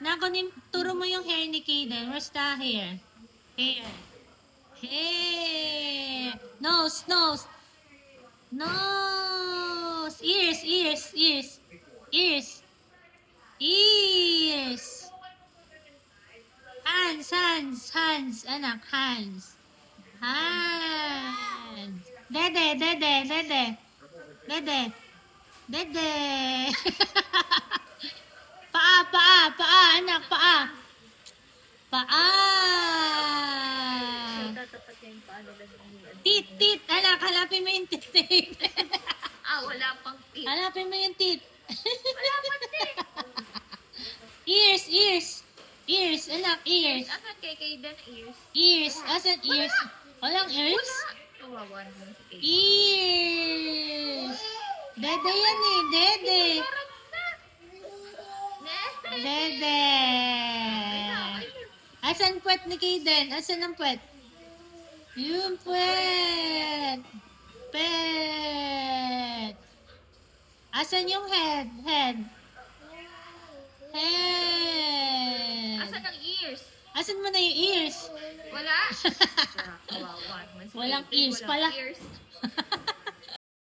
Turo mo yung hair ni Kaden. Where's the hair? Hair. Hair. Nose, nose. Nose. Ears, ears, ears. Ears. Ears. Hands, hands, hands. Anak, hands. Hands. Dede, dede, dede. Dede. Dede. Paa, paa, paa, anak, paa. Paa. Tatapat niya yung paano lang yung Tit, tit. Anak, hanapin mo yung tit. wala pang tit. Hanapin mo yung tit. Wala pang tit. Ears, ears. Ears, anak, ears. Asan kay Kaden ears? Ears, asan ears? Walang ears? Kawawa naman si Kaden. Ears. Dede yan eh, dede. Dede. Asan puwet ni Kaden? Asan ang puwet? Yung puwet. Pet. Asan yung head? Head. Head. Asan ang ears? Asan mo na yung ears? Wala. Kawawa naman si Walang Kaden, ears walang pala. ears.